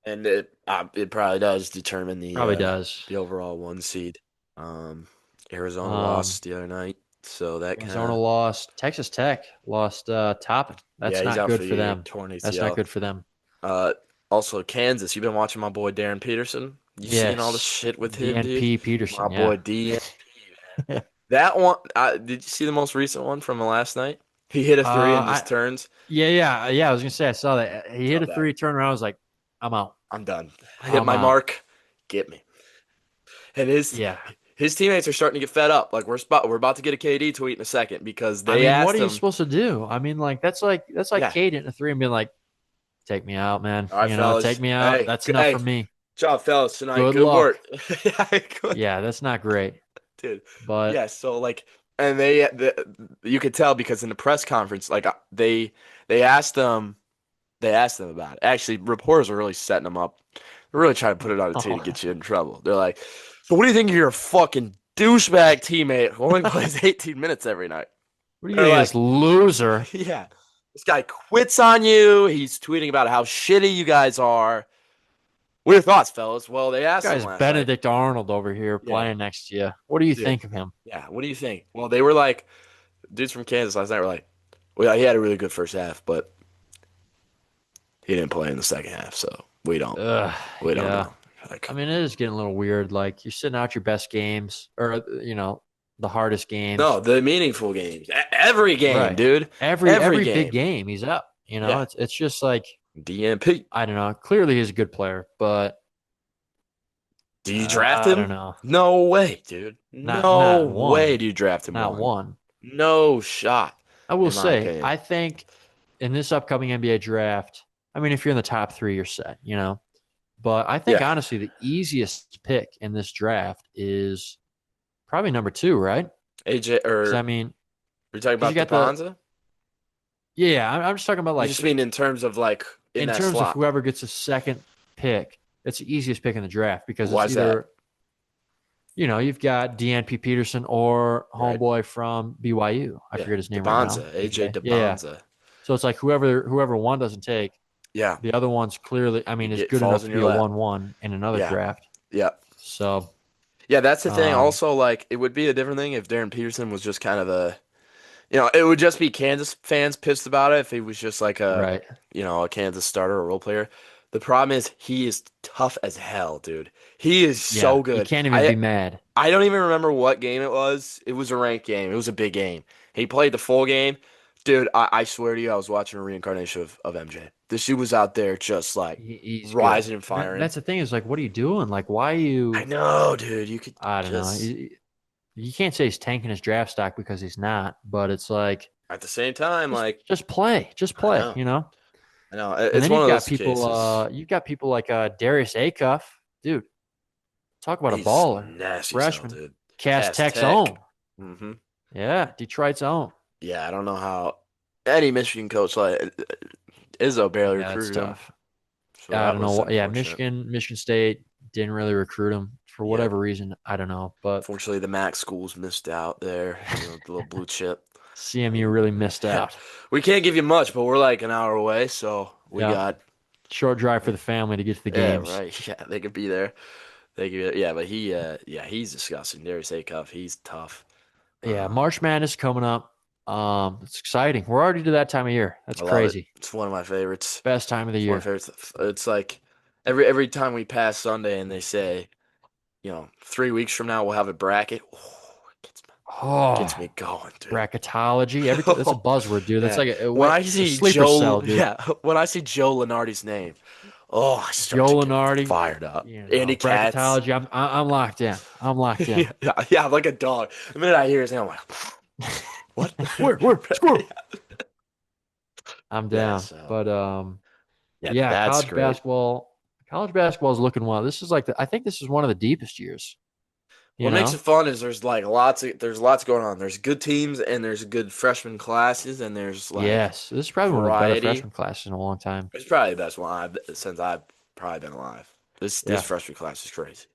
and it probably does determine Probably does. the overall one seed. Um, Arizona Um, lost the other night, so that kind Arizona of lost. Texas Tech lost Toppin. yeah, That's he's not out for good the for year, them. torn That's not ACL. good for them. Uh, Also Kansas. You've been watching my boy Darren Peterson. You seen all the Yes. shit with him, dude? DNP My Peterson, yeah. boy D. That one. Did you see the most recent one from last night? He hit a three and just I turns. yeah. I was gonna say I saw that he hit Saw a that. three turnaround. I was like, I'm out. I'm done. I hit I'm my out. mark. Get me. And Yeah. his teammates are starting to get fed up. Like we're about to get a KD tweet in a second because I they mean, what asked are you him. supposed to do? I mean, like that's like Yeah. Cade hitting a three and being like, take me out, man. All right, Take fellas. me out. That's enough for Hey, me. job, fellas, tonight. Good Good luck. work. Yeah, good. Yeah, that's not great. Dude. But Yeah, so like, and you could tell because in the press conference, like they asked them, they asked them about it. Actually, reporters are really setting them up. They're really trying to put it on the tee to oh, get you in trouble. They're like, "So what do you think of your fucking douchebag teammate who only plays 18 minutes every night?" what do you They're think of this like, loser? "Yeah, this guy quits on you. He's tweeting about how shitty you guys are. What are your thoughts, fellas?" Well, they asked him Guy's last night. Benedict Arnold over here Yeah, playing next to you. What do you dude. think of him? Yeah, what do you think? Well, they were like, dudes from Kansas last night were like, well, he had a really good first half, but he didn't play in the second half, so Ugh, we don't yeah. know. Like, I mean, it is getting a little weird. Like you're sitting out your best games, or the hardest no, games. the meaningful games, every game, Right. dude, Every every every big game. game, he's up. Yeah, It's just like DNP. I don't know. Clearly, he's a good player, but Do you draft I don't him? know. No way, dude. No Not way one. do you draft him Not one. one. No shot, I will in my say, opinion. I think in this upcoming NBA draft, I mean, if you're in the top three, you're set. But I think Yeah, honestly, the easiest pick in this draft is probably number two, right? AJ, Because I or mean, are you talking because you about got the DePonza? yeah. I'm just talking about You like just mean in terms of like in in that terms of slot? whoever gets a second pick. It's the easiest pick in the draft because it's Why's that? either you've got DNP Peterson or Right? homeboy from BYU. I Yeah, forget his name right now. DePonza, AJ AJ. Yeah. DePonza. So it's like whoever one doesn't take, Yeah, the other one's clearly, I mean, is it good falls enough in to your be a lap. 1-1 in another Yeah, draft. yeah, So, yeah. That's the thing. um, Also, like, it would be a different thing if Darren Peterson was just kind of it would just be Kansas fans pissed about it if he was just like right. a Kansas starter or role player. The problem is he is tough as hell, dude. He is Yeah. so You good. can't even be mad. I don't even remember what game it was. It was a ranked game. It was a big game. He played the full game. Dude, I swear to you, I was watching a reincarnation of MJ. This dude was out there just like He's good. rising and And firing. that's the thing is like, what are you doing? Like, why are I you, know, dude. You could I don't know. just You can't say he's tanking his draft stock because he's not, but it's like, at the same time, just, like, just play, just I play, know. you know? I know. And It's then one of those cases. you've got people like Darius Acuff, dude. Talk about a He's baller, nasty as hell, freshman, dude. Cass Cass Tech's Tech. own. Hmm. Yeah, Detroit's own. Yeah, I don't know how. any Michigan coach like Izzo barely Yeah, that's recruited him, tough. so I that don't know. was Yeah, unfortunate. Michigan State didn't really recruit him for Yep. whatever reason. I don't know, but Fortunately, the MAC schools missed out there. The little blue chip. CMU really missed Yeah, out. we can't give you much, but we're like an hour away, so we Yeah, got. short drive for the family to get to the Yeah, games. right. Yeah, they could be there. They could. Yeah, but yeah, he's disgusting. Darius Acuff, he's tough. Yeah, Um, March Madness coming up. It's exciting. We're already to that time of year. That's I love it. crazy. It's one of my favorites. Best time of the It's one of year. my favorites. It's like every time we pass Sunday and they say, 3 weeks from now we'll have a bracket. Oh, Gets me going, dude. bracketology. That's a buzzword, dude. That's Yeah. like When I a see sleeper Joe, cell, dude. yeah, when I see Joe Lenardi's name, oh, I start to Joe get Lenardi, fired up. you Andy know, Katz. bracketology. I'm locked in. I'm locked in. Yeah, yeah, yeah, like a dog. The minute I hear his name, I'm like, what? Where, score. I'm Yeah, down. so But yeah, yeah, that's great. college basketball is looking well. This is like I think this is one of the deepest years, you What makes it know? fun is there's lots going on. There's good teams and there's good freshman classes and there's like Yes. This is probably one of the better variety. freshman classes in a long time. It's probably the best one since I've probably been alive. This Yeah, freshman class is crazy.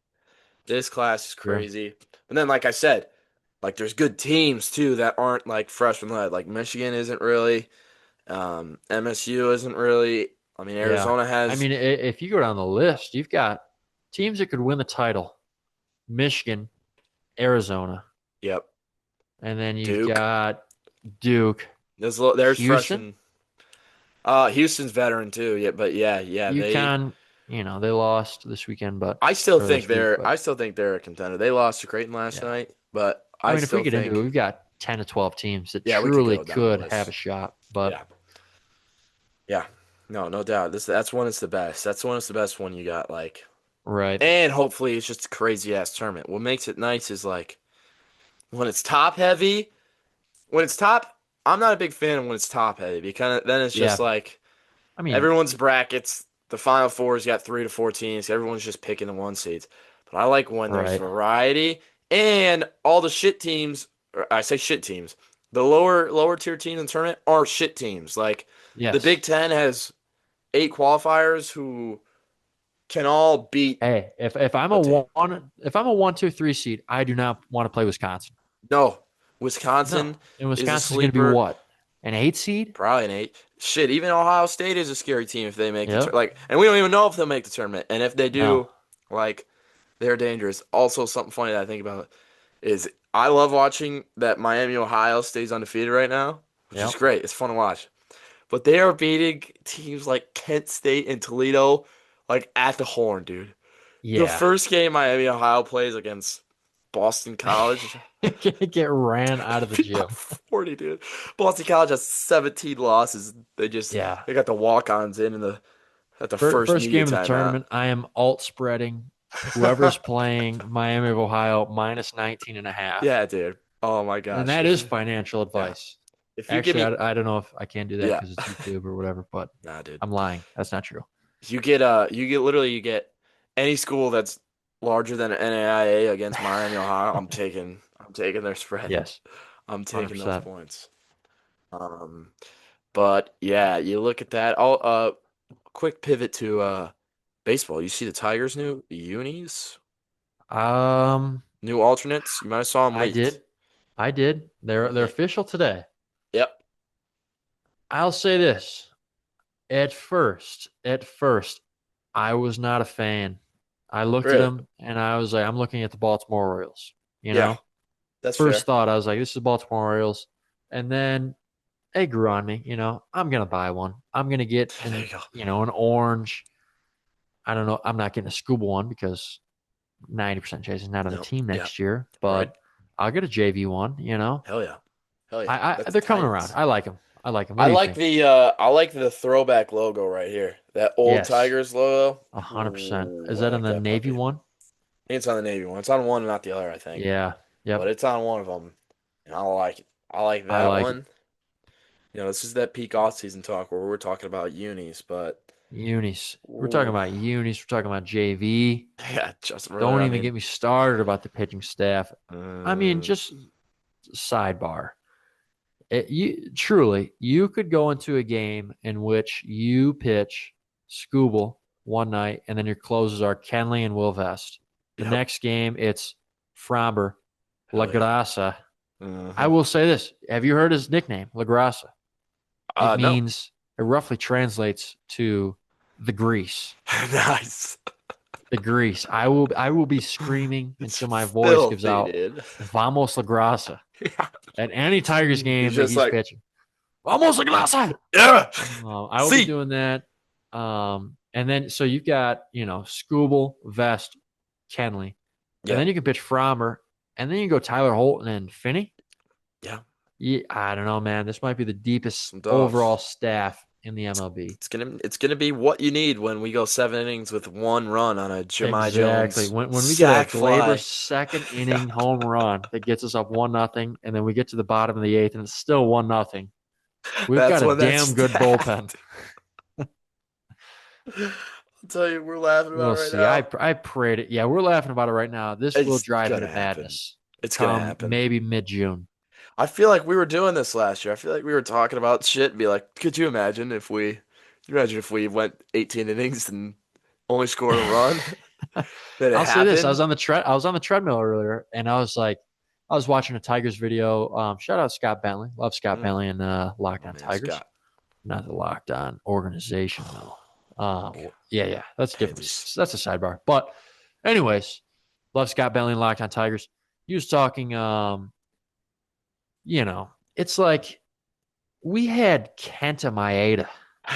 This class is sure. crazy. And then like I said, like there's good teams too that aren't like freshman led. Like Michigan isn't really, MSU isn't really. I mean Yeah. Arizona I has. mean, if you go down the list, you've got teams that could win the title. Michigan, Arizona, Yep. and then you've Duke. got Duke, There's Houston, freshman. Houston's veteran too. Yeah, but yeah. UConn. You know, they lost this weekend, but I still or think this week, they're. but I still think they're a contender. They lost to Creighton last yeah. night, but I I mean, if we still get into it, think. we've got 10 to 12 teams that Yeah, we could truly go down the could have a list. shot, but Yeah, yeah. No doubt. That's when it's the best. That's when it's the best one you got. Like, right. and hopefully it's just a crazy ass tournament. What makes it nice is like when it's top heavy. When it's top, I'm not a big fan of when it's top heavy because then it's just Yeah. like I mean, everyone's brackets. The final four's got 3 to 4 teams. Everyone's just picking the one seeds. But I like when there's right. variety and all the shit teams. Or I say shit teams. The lower tier teams in the tournament are shit teams. Like the Yes. Big Ten has 8 qualifiers who can all beat Hey, a team. if I'm a 1, 2, 3 seed, I do not want to play Wisconsin. No, No. Wisconsin And is a Wisconsin's going to be sleeper. what? An 8 seed? Probably an 8. Shit, even Ohio State is a scary team if they make the Yep. like, and we don't even know if they'll make the tournament. And if they No. do, like, they're dangerous. Also, something funny that I think about is I love watching that Miami Ohio stays undefeated right now, which is Yep. great. It's fun to watch. But they are beating teams like Kent State and Toledo, like at the horn, dude. The Yeah. first game Miami Ohio plays against Boston College. Get ran out of the Beat by gym. 40, dude. Boston College has 17 losses. Yeah. They got the walk-ons in the at the first First media game of the timeout. tournament, I am alt spreading whoever's playing Miami of Ohio minus 19 and a half. Yeah, dude. Oh my And gosh. that is financial Yeah, advice. if you give Actually, me I don't know if I can do that yeah, because it's YouTube or whatever, but nah, dude. I'm lying. That's not true. You get any school that's larger than an NAIA against Miami, Ohio. I'm taking their spread. Yes, I'm taking those 100%. points. Um, but yeah, you look at that. I'll quick pivot to baseball. You see the Tigers' new unis, Um, new alternates. You might have saw them I leaked. did. I did. They're Okay. official today. Yep. I'll say this. At first, I was not a fan. I looked at Really? them and I was like, I'm looking at the Baltimore Orioles. You Yeah, know, that's first fair. thought, I was like, this is the Baltimore Orioles. And then it grew on me. You know, I'm gonna buy one. I'm gonna get There you go. an orange. I don't know. I'm not getting a scuba one because 90% chance he's not on the No. team Yeah. next year. Right. But I'll get a JV one. You know, Hell yeah. Hell yeah. That's they're coming around. Titans. I like them. I like them. What I do you like think? the throwback logo right here. That old Yes, Tigers logo. 100%. Is Ooh, I that on like the that Navy puppy. I one? think it's on the Navy one. It's on one, not the other, I think. Yeah. But Yep. it's on one of them. And I like it. I like I that like it. one. This is that peak off season talk where we're talking about unis, but Unis. We're talking ooh, about unis. We're talking about JV. yeah, just really, Don't I even mean, get me started about the pitching staff. I mean, uh, just sidebar. You could go into a game in which you pitch Scooble one night, and then your closers are Kenley and Will Vest. The Yep. next game, it's Framber, La Hell yeah. Grasa. I Hmm. will say this. Have you heard his nickname, La Grasa? It No. means, it roughly translates to the grease. Nice. The grease. I will be screaming It's until my voice gives filthy, out dude. Vamos La Grasa Yeah. at any Tigers He's game that just he's like, pitching. Vamos La Grasa. yeah. I will be See. doing that. And then so you've got, Scooble, Vest, Kenley. And Yeah. then you can pitch Frommer. And then you go Tyler Holton and Finney. Yeah. Yeah, I don't know, man. This might be the deepest Some dogs. overall staff in the MLB. It's gonna be what you need when we go 7 innings with 1 run on a Jemai Exactly. Jones When we get a sack Glaber fly. second Yeah. inning home run that gets us up 1-0, and then we get to the bottom of the eighth and it's still 1-0. We've That's got a when that's damn good bullpen. stacked. I'll tell you, we're laughing about We'll it right see. I now. I prayed it. Yeah, we're laughing about it right now. This will It's drive me gonna to happen. madness It's gonna come happen. maybe mid-June. I feel like we were doing this last year. I feel like we were talking about shit and be like, could you imagine if we went 18 innings and only scored a run? Then it I'll say this: happened. I was on the treadmill earlier, and I was watching a Tigers video. Shout out Scott Bentley, love Scott Mm, Bentley and Locked my On man, Tigers, Scott. not the Locked On organization though. Yeah, that's different. Pansies. That's a sidebar. But, anyways, love Scott Bentley and Locked On Tigers. He was talking. It's like we had Kenta Maeda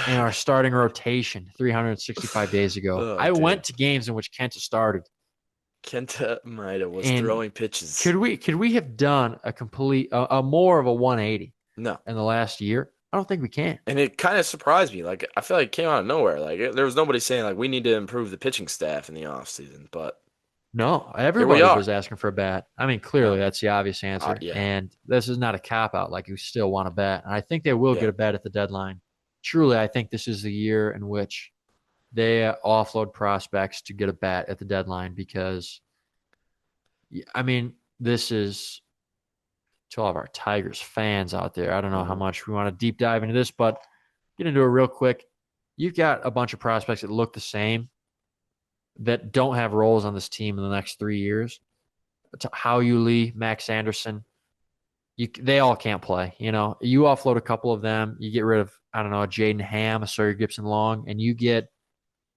in our starting rotation 365 days ago. Oh, I dude. went to games in which Kenta started. Kenta Maeda was And throwing pitches. could we have done a more of a 180 No. in the last year? I don't think we can. And it kind of surprised me. Like, I feel like it came out of nowhere. Like, there was nobody saying, like, we need to improve the pitching staff in the offseason. But No, here we everybody are. was asking for a bat. I mean, clearly Yeah. that's the obvious answer. Yeah. And this is not a cop out. Like, you still want a bat. And I think they will Yeah. get a bat at the deadline. Truly, I think this is the year in which they offload prospects to get a bat at the deadline because, I mean, this is to all of our Tigers fans out there. I don't know how Mhm. much we want to deep dive into this, but get into it real quick. You've got a bunch of prospects that look the same that don't have roles on this team in the next 3 years. How Lee, Max Anderson, they all can't play. You offload a couple of them. You get rid of, I don't know, a Jaden Ham, a Sawyer Gibson Long, and you get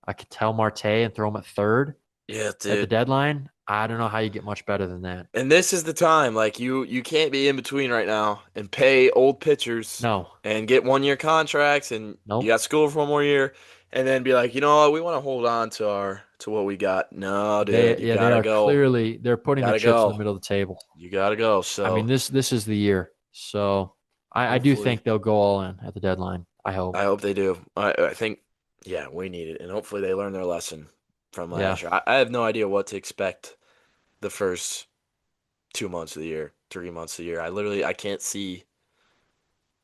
a Ketel Marte and throw him at third Yeah, at the dude. deadline. I don't know how you get much better than that. And this is the time. Like, you can't be in between right now and pay old pitchers No, and get 1 year contracts and you nope. got school for 1 more year and then be like, you know what, we want to hold on to what we got. No, dude, you They gotta are go. clearly they're putting their Gotta chips in the go. middle of the table. You gotta go. I mean, So this is the year. So I do hopefully, think they'll go all in at the deadline. I hope. I hope they do. I think, yeah, we need it, and hopefully they learn their lesson from Yeah. last year. I have no idea what to expect the first 2 months of the year, 3 months of the year. I can't see.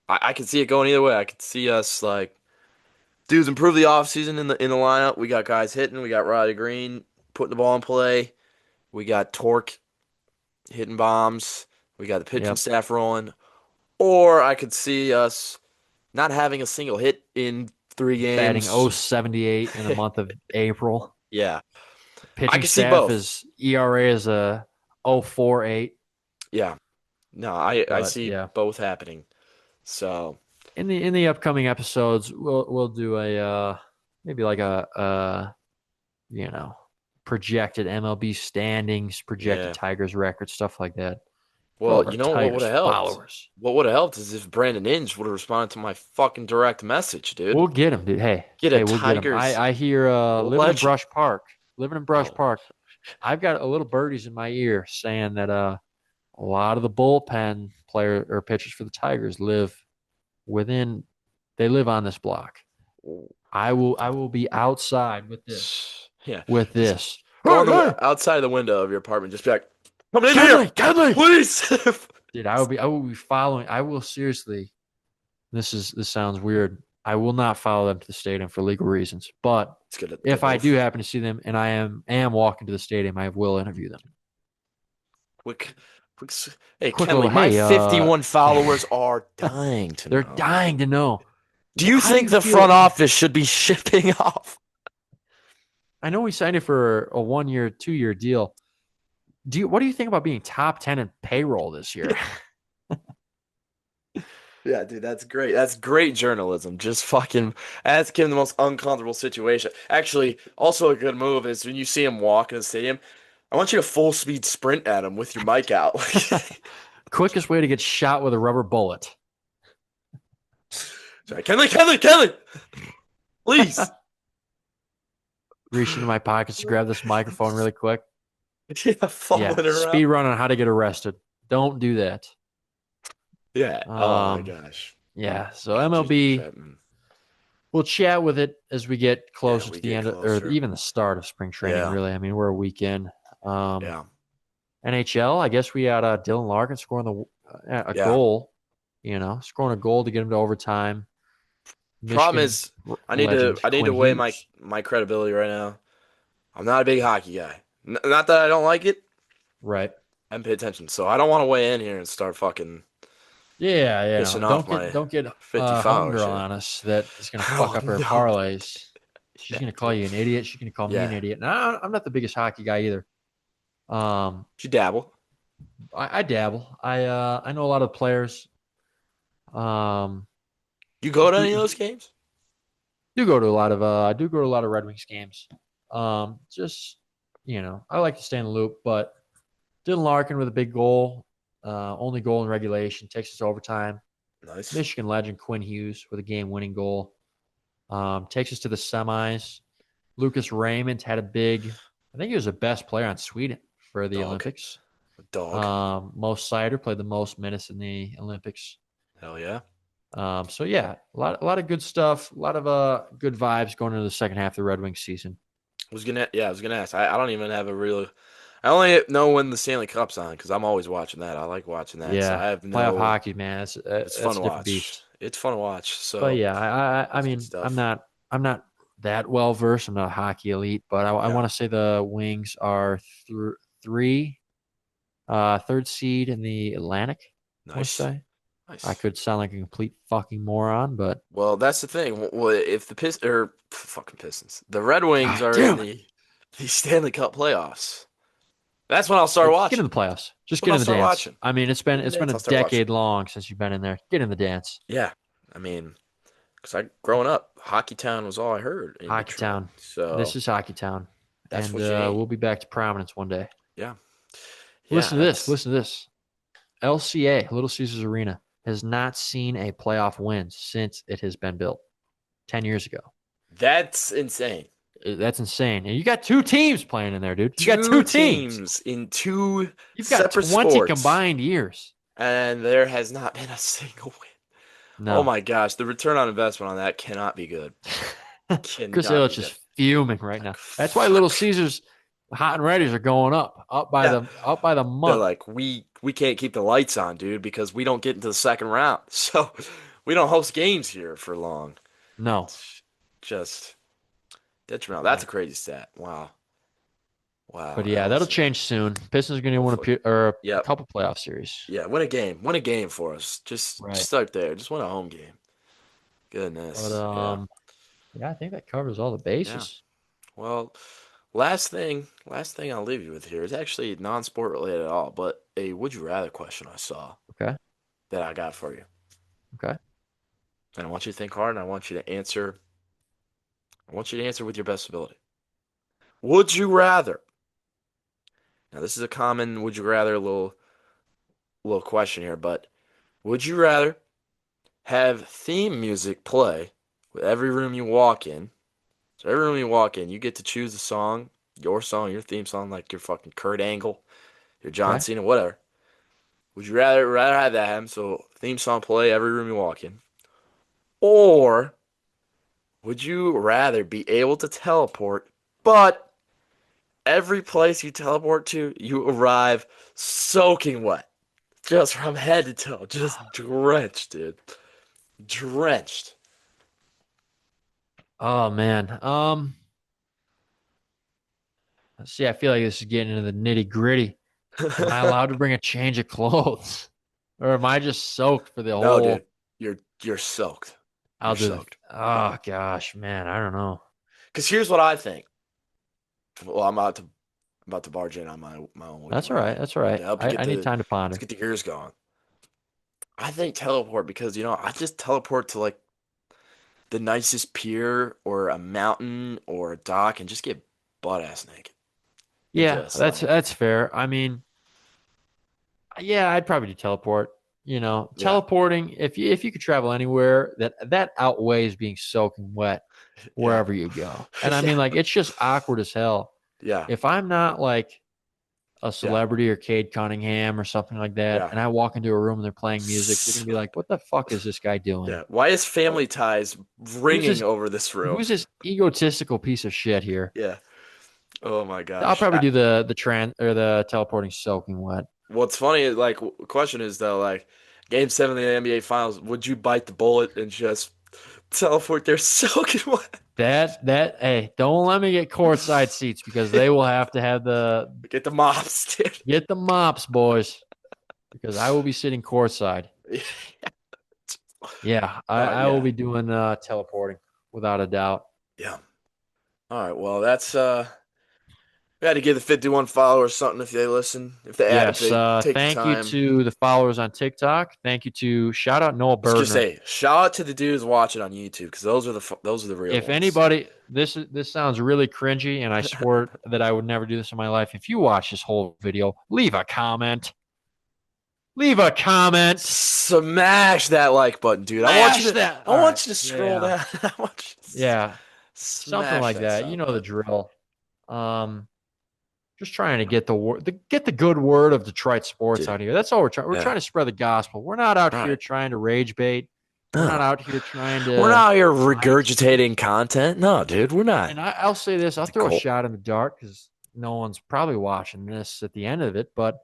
I can see it going either way. I could see us like dudes improve the offseason in the lineup. We got guys hitting. We got Riley Green putting the ball in play. We got Torque hitting bombs. We got the pitching Yep. staff rolling. Or I could see us not having a single hit in three Batting games. 078 in the month of April. Yeah, I Pitching could see staff both. is ERA is a 048. Yeah, no, I But see yeah. both happening. So In the upcoming episodes, we'll do a maybe like a you know projected MLB standings, projected yeah. Tigers record, stuff like that. For all of Well, our you know what would Tigers have helped? followers. What would have helped is if Brandon Inge would have responded to my fucking direct message, dude. We'll get him, dude. Get a We'll get him. Tigers I hear living in legend. Brush Park. Living in Brush Oh, Park. I've got a little birdies in my ear saying that a lot of the bullpen player or pitchers for the Tigers within they live on this block. I will be outside with this. yeah. With Just this. go Hey, on hey, the outside of the window of your apartment. Just be like, "Come in here, Kenley, Kenley. please." Dude, I will be following. I will seriously. This sounds weird. I will not follow them to the stadium for legal reasons. But It's good. They're if I do both happen to see them and I am walking to the stadium, I will interview them. quick. Hey, Quick little, Kenley, my hey, 51 followers are dying to they're know. dying to know. Do you How do think you the front feel? office should be shipping off? I know we signed it for a 1 year, 2 year deal. What do you think about being top 10 in payroll this year? Yeah, dude, that's great. That's great journalism. Just fucking ask him the most uncomfortable situation. Actually, also a good move is when you see him walk in the stadium, I want you to full speed sprint at him with your mic out. Quickest way to get shot with a rubber bullet. Sorry, Kenley, Kenley, Kenley, please. Reach into my pockets to grab this microphone really quick. Yeah, Yeah, fumbling speed around. run on how to get arrested. Don't do that. Yeah. Oh my Um, gosh. yeah. So Just MLB, Chapman. we'll chat with it as we get Yeah, closer we to the get end of, or closer. even the start of spring training. Yeah. Really, I mean, we're a week in. Um, Yeah. NHL, I guess we had Dylan Larkin scoring a Yeah. goal. Scoring a goal to get him to overtime. Problem Michigan is, legend I need Quinn to weigh my Hughes. my credibility right now. I'm not a big hockey guy. Not that I don't like it. Right. I pay attention, so I don't want to weigh in here and start fucking Yeah, pissing off Don't my get 50 homegirl followership. on us that is gonna fuck Oh up her no. parlays. She's Yeah, gonna call dude. you an idiot. She's gonna call me an Yeah. idiot. No, I'm not the biggest hockey guy either. Um, You dabble. I dabble. I know a lot of players. Um, You go to do, any of do those games? do go to a lot of I do go to a lot of Red Wings games. Just I like to stay in the loop, but Dylan Larkin with a big goal, only goal in regulation, takes us to overtime. Nice. Michigan legend Quinn Hughes with a game-winning goal, takes us to the semis. Lucas Raymond had a big, I think he was the best player on Sweden for the Dog. Olympics. Dog. Mo Sider played the most minutes in the Olympics. Hell yeah. So yeah, a lot of good stuff, a lot of good vibes going into the second half of the Red Wings season. I was gonna ask. I don't even have a real. I only know when the Stanley Cup's on because I'm always watching that. I like watching that, so Yeah, I have playoff no. hockey, man, It's fun that's to a different watch. beast. It's fun to watch. But So yeah, I that's good mean, stuff. I'm not that well versed. I'm not a hockey elite, but I Yeah. want to say the Wings are three, third seed in the Atlantic. I want to Nice. say. I Nice. could sound like a complete fucking moron, but Well, that's the thing. Well, if the fucking Pistons, the Red Wings God are in damn it. the Stanley Cup playoffs, that's when I'll start Just get in watching. the playoffs. Just When get I'll in the start dance. watching. I mean, Get in the it's been dance, a I'll start watching. decade long since you've been in there. Get in the dance. Yeah. I mean, because growing up, Hockey Town was all I heard in Hockey Detroit. Town. This So is Hockey Town. that's And what you need. we'll be back to prominence one day. Yeah. Yeah. Listen to this. That's Listen to this. LCA, Little Caesars Arena, has not seen a playoff win since it has been built 10 years ago. that's insane. That's insane. And you got two teams playing in there, dude. You got two Two teams. teams in two You've got separate 20 sports, combined years. and there has not been a single win. Oh No. my gosh, the return on investment on that cannot be good. Chris Cannot be Ilitch is good. fuming right now. That's why Little Fuck. Caesars hot and ready's are going Yeah. up by the They're month. like, we can't keep the lights on, dude, because we don't get into the second round. So we don't host games here for long. No. It's just detrimental. That's a No. crazy stat. Wow. But Wow, yeah, that'll LC. change soon. Pistons are going to win Hopefully. a Yep. couple playoff series. Yeah, win a game. Win a game for us. Just Right. start there. Just win a home game. But Goodness. Yeah. yeah, I think that covers all the Yeah. bases. Well, last thing I'll leave you with here is actually non-sport related at all, but a would you rather question I saw Okay. that I got for you. Okay. And I want you to think hard and I want you to answer with your best ability. Would you rather? Now this is a common would you rather little question here, but would you rather have theme music play with every room you walk in? So every room you walk in, you get to choose a song, your theme song, like your fucking Kurt Angle, your John Okay. Cena, whatever. Would you rather have that happen? So theme song play every room you walk in, or would you rather be able to teleport, but every place you teleport to, you arrive soaking wet, just from head to toe, just drenched, dude, drenched. Oh man. Let's see. I feel like this is getting into the nitty gritty. Am I allowed to bring a change of clothes? Or am I just soaked for the No, whole dude, you're soaked. You're I'll do the soaked. oh gosh, man, I don't know. Because here's what I think. Well, I'm about to barge in on my own witty That's all right. mind That's all right. to help you I need time to let's ponder. get the gears going. I think teleport because I just teleport to like the nicest pier or a mountain or a dock and just get butt ass naked and Yeah, just that's fair. I mean, yeah, I'd probably do teleport. yeah, Teleporting, if you could travel anywhere, that outweighs being soaking wet yeah, wherever you go. And I yeah, mean, like, it's just awkward as hell. yeah, If I'm not like a yeah, celebrity or Cade Cunningham or something like that, yeah. and I walk into a room and they're playing music, you're gonna be like, "What the fuck is this guy doing? Yeah. Why is What? Family Ties Who's ringing this? over this room? Who's this egotistical piece of shit here?" Yeah. Oh my I'll gosh. probably do the teleporting soaking wet. What's funny, like, question is though, like, Game 7 of the NBA Finals, would you bite the bullet and just teleport there soaking wet? Hey, don't let me get courtside seats because they will have to have Get the mops, dude. get the mops, boys, because I will be sitting courtside. Yeah, I will Yeah. be doing teleporting without a doubt. Yeah. All right. Well, that's we had to give the 51 followers something if they listen, if Yes, they take the thank you time. to the followers on TikTok. Thank you to shout out Noah I was gonna Birdner. say, shout out to the dudes watching on YouTube because those are the real If ones. anybody, this sounds really cringy, and I swore that I would never do this in my life. If you watch this whole video, leave a comment. Leave a comment. Smash that like button, dude. I want you Smash to that. I All right. want you to scroll Yeah. down. I want you to Yeah. Something smash like that that. You sub know the button. drill. Um, just trying to get get the good word of Detroit sports Dude. out here. That's all we're trying. We're trying Yeah. to spread the gospel. We're not out here Right. trying to rage bait. We're not No. out here trying We're to not out here lie to you. regurgitating content. No, dude, we're not. And I'll say this. I'll The throw a cult. shot in the dark because no one's probably watching this at the end of it. But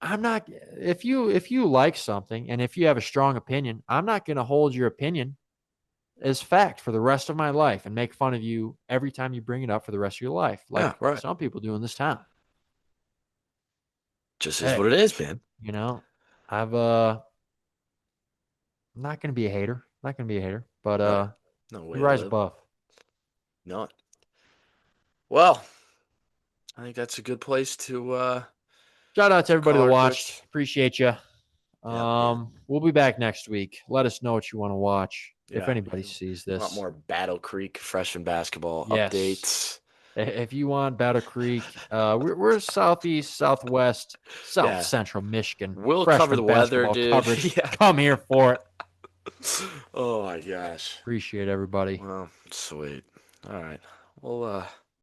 I'm not. If you like something and if you have a strong opinion, I'm not going to hold your opinion as fact for the rest of my life and make fun of you every time you bring it up for the rest of your life, like Yeah, right. some people do in this town. Just is what Hey, it is, man. you know, I've I'm not gonna be a hater. Not gonna be a hater, but No. No we way to rise live. above. No. Well, I think that's a good place to Shout out to everybody call that our watched. quits. Appreciate you. Yeah, yeah. We'll be back next week. Let us know what you want to watch if Yeah. anybody You sees want this. more Battle Creek freshman basketball Yes. updates. If you want Battle Creek, we're southeast, southwest, south Yeah. central Michigan We'll cover freshman the weather, basketball dude. coverage. Yeah. Come here for it. Oh my gosh. Appreciate everybody. Well, sweet. All right. Well,